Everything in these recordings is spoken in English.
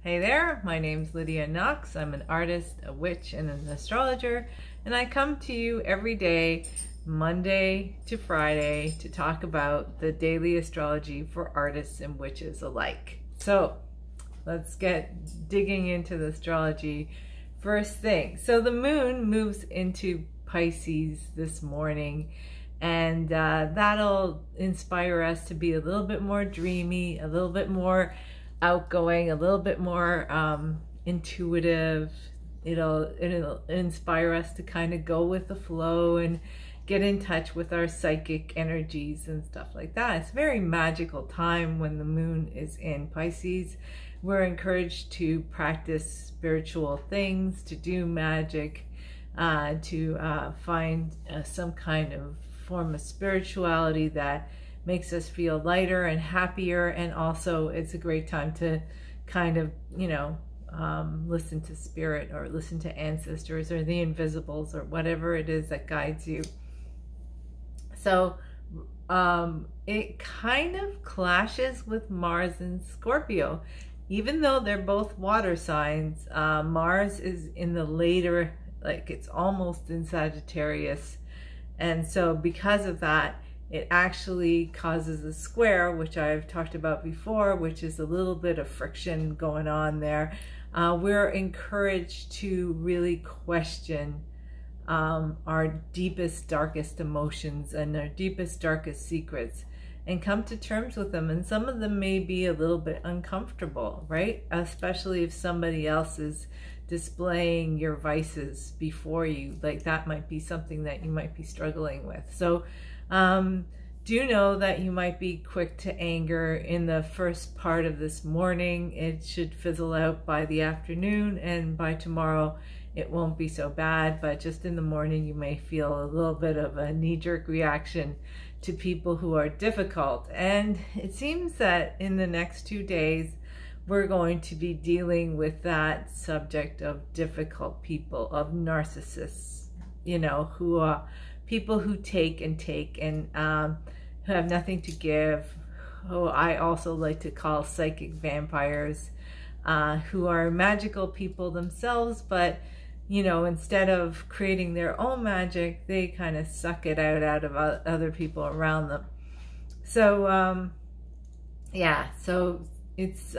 Hey there, my name's Lydia Knox. I'm an artist, a witch, and an astrologer, and I come to you every day, Monday to Friday, to talk about the daily astrology for artists and witches alike. So let's get digging into the astrology first thing. So the moon moves into Pisces this morning, and that'll inspire us to be a little bit more dreamy, a little bit more outgoing, a little bit more intuitive. It'll inspire us to kind of go with the flow and get in touch with our psychic energies and stuff like that. It's a very magical time when the moon is in Pisces. We're encouraged to practice spiritual things, to do magic, to find some kind of form of spirituality that makes us feel lighter and happier. And also it's a great time to kind of, listen to spirit or listen to ancestors or the invisibles or whatever it is that guides you. So it kind of clashes with Mars and Scorpio. Even though they're both water signs, Mars is in the later, like it's almost in Sagittarius. And so because of that, it actually causes a square, which I've talked about before, which is a little bit of friction going on there. We're encouraged to really question our deepest, darkest emotions and our deepest, darkest secrets and come to terms with them. And some of them may be a little bit uncomfortable, right? Especially if somebody else is displaying your vices before you. Like that might be something that you might be struggling with. So do know that you might be quick to anger in the first part of this morning. It should fizzle out by the afternoon, and by tomorrow it won't be so bad. But just in the morning you may feel a little bit of a knee-jerk reaction to people who are difficult. And it seems that in the next 2 days we're going to be dealing with that subject of difficult people, of narcissists, who are people who take and who have nothing to give, who I also like to call psychic vampires, who are magical people themselves, but instead of creating their own magic, they kind of suck it out of other people around them. So yeah, so it's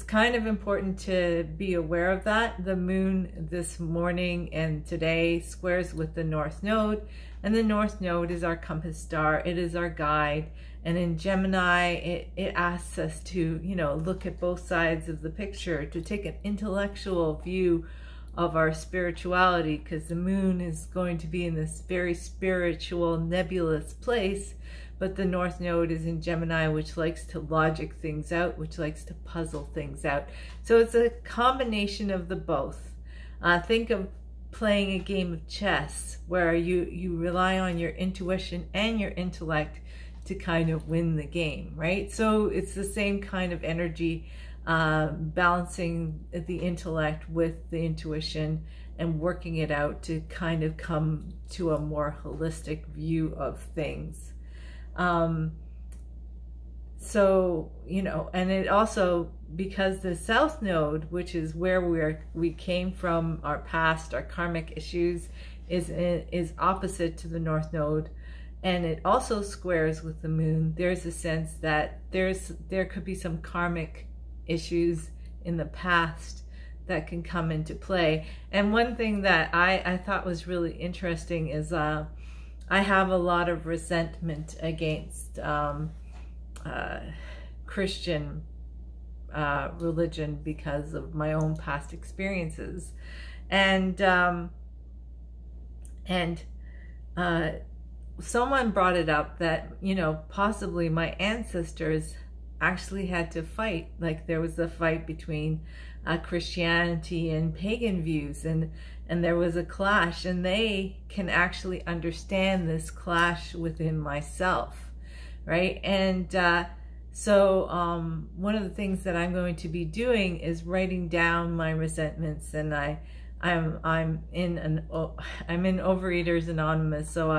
kind of important to be aware of that. The moon this morning and today squares with the North Node, and the North Node is our compass star. It is our guide. And in Gemini, it asks us to, look at both sides of the picture, to take an intellectual view of our spirituality, because the moon is going to be in this very spiritual, nebulous place. But the North Node is in Gemini, which likes to logic things out, which likes to puzzle things out. So it's a combination of the both. Think of playing a game of chess where you rely on your intuition and your intellect to kind of win the game, right? So it's the same kind of energy, balancing the intellect with the intuition and working it out to kind of come to a more holistic view of things. So, and it also, because the South Node, which is where we came from, our past, our karmic issues, is opposite to the North Node, and it also squares with the moon, there's a sense that there could be some karmic issues in the past that can come into play. And one thing that I thought was really interesting is I have a lot of resentment against Christian religion because of my own past experiences. And someone brought it up that, possibly my ancestors actually had to fight. Like there was a fight between Christianity and pagan views, and there was a clash, and they can actually understand this clash within myself, right? And so one of the things that I'm going to be doing is writing down my resentments, and I'm in Overeaters Anonymous, so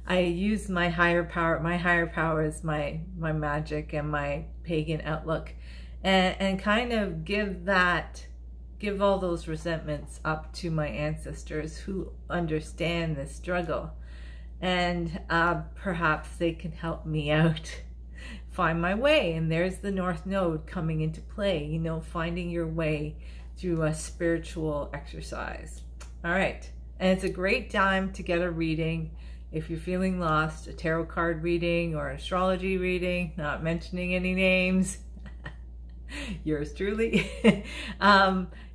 I use my higher power. My higher power is my magic and my pagan outlook. and kind of give all those resentments up to my ancestors who understand this struggle. And perhaps they can help me out, find my way. And there's the North Node coming into play, you know, finding your way through a spiritual exercise. All right. And it's a great time to get a reading. If you're feeling lost, a tarot card reading or an astrology reading, not mentioning any names, yours truly,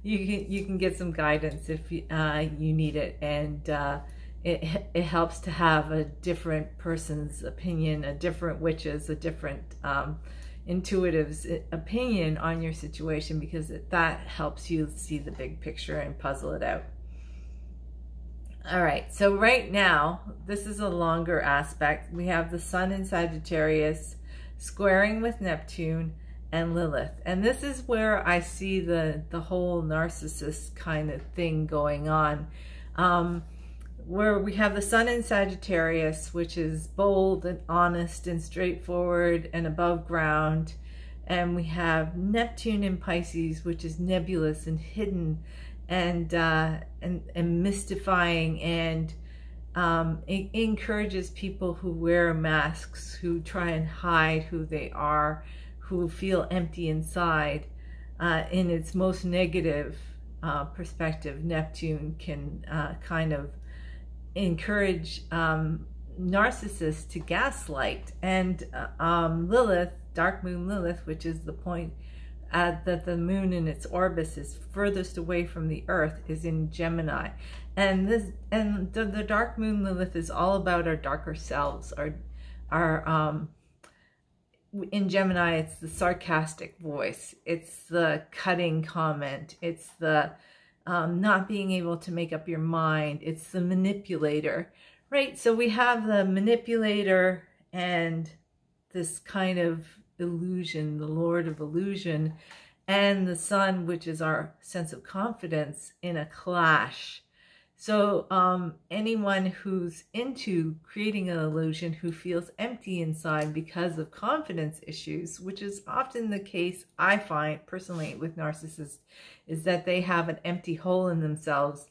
you can get some guidance if you need it. And it helps to have a different person's opinion, a different witch's, a different intuitive's opinion on your situation, because that helps you see the big picture and puzzle it out. All right, so right now, this is a longer aspect. We have the Sun in Sagittarius squaring with Neptune and Lilith. And this is where I see the whole narcissist kind of thing going on. Where we have the Sun in Sagittarius, which is bold and honest and straightforward and above ground. And we have Neptune in Pisces, which is nebulous and hidden and mystifying, and it encourages people who wear masks, who try and hide who they are, who feel empty inside. In its most negative perspective, Neptune can kind of encourage narcissists to gaslight. And Lilith, dark moon Lilith, which is the point that the moon in its orbit is furthest away from the earth, is in Gemini. And the dark moon Lilith is all about our darker selves, our in Gemini, it's the sarcastic voice, it's the cutting comment, it's the not being able to make up your mind, it's the manipulator, right? So we have the manipulator and this kind of illusion, the Lord of Illusion, and the Sun, which is our sense of confidence, in a clash. So anyone who's into creating an illusion, who feels empty inside because of confidence issues, which is often the case, I find personally with narcissists, is that they have an empty hole in themselves.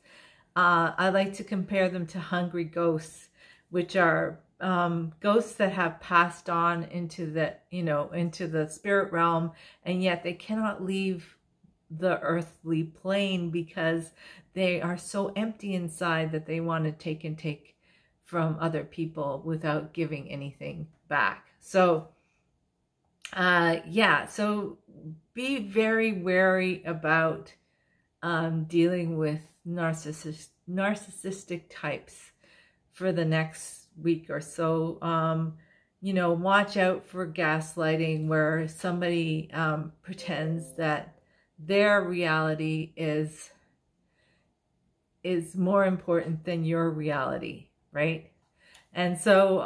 I like to compare them to hungry ghosts, which are ghosts that have passed on into the, into the spirit realm, and yet they cannot leave the earthly plane because they are so empty inside that they want to take from other people without giving anything back. So yeah, so be very wary about dealing with narcissistic types for the next week or so. Watch out for gaslighting, where somebody pretends that their reality is more important than your reality, right? And so,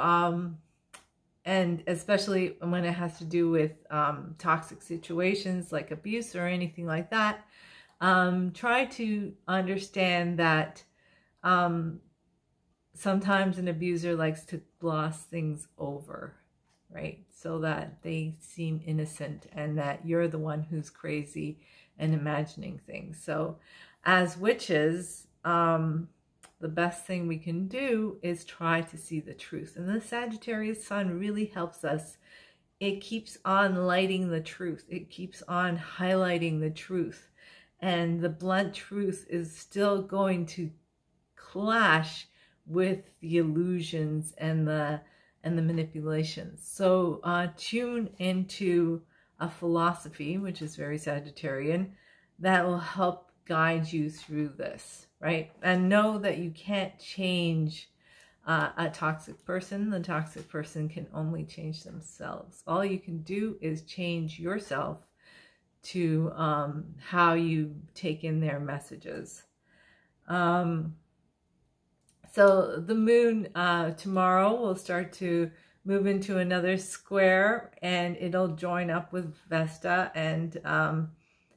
and especially when it has to do with toxic situations like abuse or anything like that, try to understand that sometimes an abuser likes to gloss things over, right? So that they seem innocent and that you're the one who's crazy and imagining things. So as witches, the best thing we can do is try to see the truth. And the Sagittarius Sun really helps us. It keeps on lighting the truth. It keeps on highlighting the truth. And the blunt truth is still going to clash with the illusions and the manipulations. So tune into a philosophy, which is very Sagittarian, that will help guide you through this, right? And know that you can't change a toxic person. The toxic person can only change themselves. All you can do is change yourself to how you take in their messages. So the moon tomorrow will start to move into another square, and it'll join up with Vesta and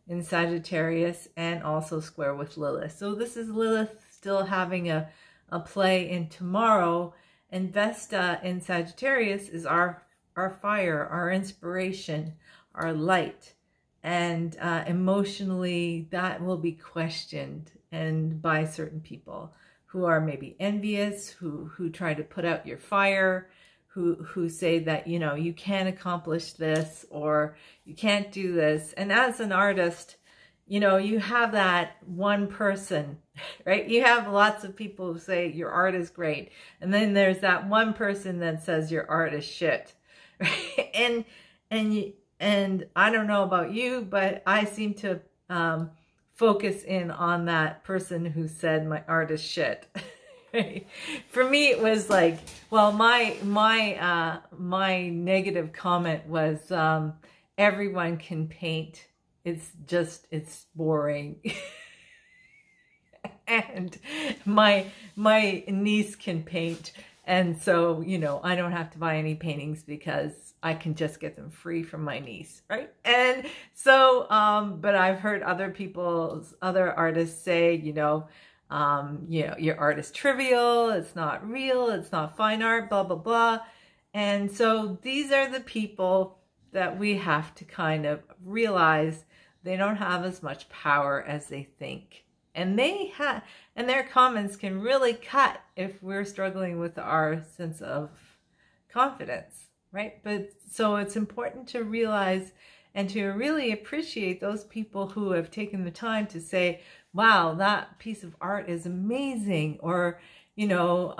in Sagittarius, and also square with Lilith. So this is Lilith still having a play in tomorrow, and Vesta in Sagittarius is our fire, our inspiration, our light. and emotionally that will be questioned and by certain people who are maybe envious, who try to put out your fire, who say that, you know, you can't accomplish this or you can't do this. And as an artist, you know, you have that one person, right? You have lots of people who say your art is great. And then there's that one person that says your art is shit. Right? And I don't know about you, but I seem to focus in on that person who said my art is shit. For me, it was like, well, my negative comment was, everyone can paint. It's boring. And my niece can paint. And so, you know, I don't have to buy any paintings because I can just get them free from my niece, right? And so, but I've heard other artists say, you know, your art is trivial, it's not real, it's not fine art, blah, blah, blah. And so these are the people that we have to kind of realize they don't have as much power as they think. And their comments can really cut if we're struggling with our sense of confidence, right? But so it's important to realize and to really appreciate those people who have taken the time to say, wow, that piece of art is amazing, or, you know,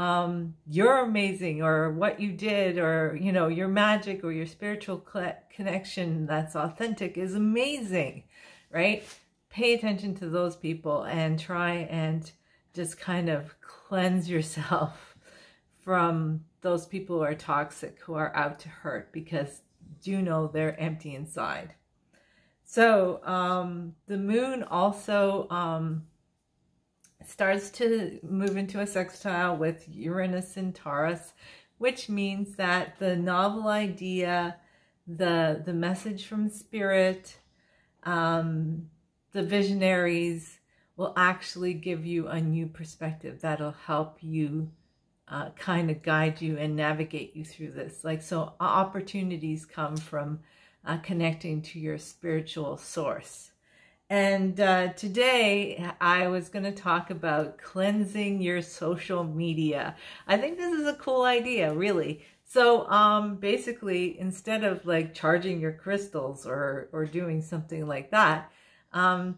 you're amazing, or what you did, or, you know, your magic or your spiritual connection that's authentic is amazing, right? Pay attention to those people and try and just kind of cleanse yourself from those people who are toxic, who are out to hurt, because you know they're empty inside. So the moon also starts to move into a sextile with Uranus and Taurus, which means that the novel idea, the message from spirit, the visionaries will actually give you a new perspective that'll help you kind of guide you and navigate you through this. Like, so opportunities come from connecting to your spiritual source. And today I was going to talk about cleansing your social media. I think this is a cool idea, really. So basically, instead of like charging your crystals or doing something like that,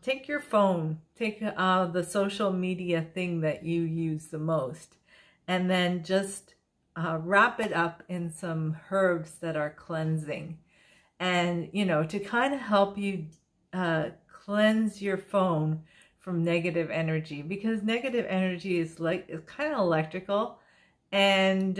take your phone, take the social media thing that you use the most, and then just wrap it up in some herbs that are cleansing. And, you know, to kind of help you cleanse your phone from negative energy, because negative energy is like, it's kind of electrical. And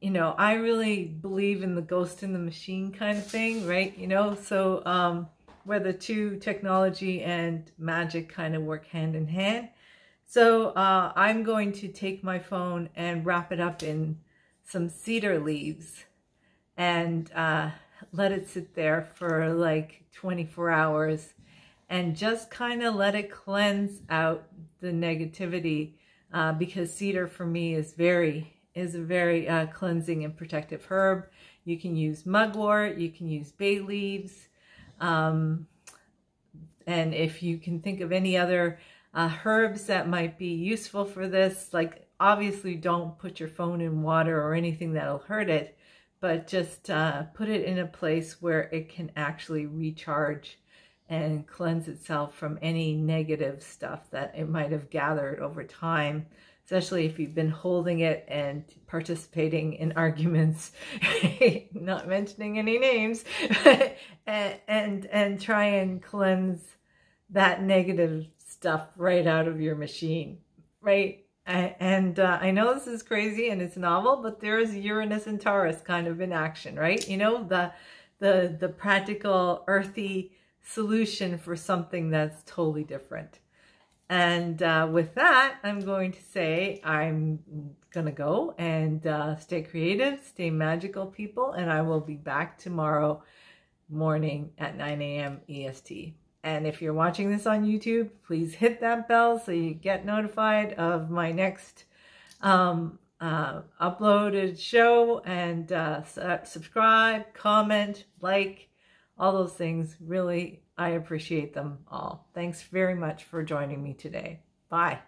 you know, I really believe in the ghost in the machine kind of thing, right? You know, so where the two, technology and magic, kind of work hand in hand. So I'm going to take my phone and wrap it up in some cedar leaves and let it sit there for like 24 hours and just kind of let it cleanse out the negativity, because cedar for me is a very cleansing and protective herb. You can use mugwort, you can use bay leaves, and if you can think of any other herbs that might be useful for this, like obviously don't put your phone in water or anything that'll hurt it, but just put it in a place where it can actually recharge and cleanse itself from any negative stuff that it might have gathered over time, especially if you've been holding it and participating in arguments, not mentioning any names, and try and cleanse that negative stuff right out of your machine, right? And I know this is crazy and it's novel, but there's Uranus and Taurus kind of in action, right? You know, the practical, earthy solution for something that's totally different. And with that, I'm going to say I'm going to go and stay creative, stay magical, people, and I will be back tomorrow morning at 9 a.m. EST. And if you're watching this on YouTube, please hit that bell so you get notified of my next uploaded show, and subscribe, comment, like, all those things. Really, I appreciate them all. Thanks very much for joining me today. Bye.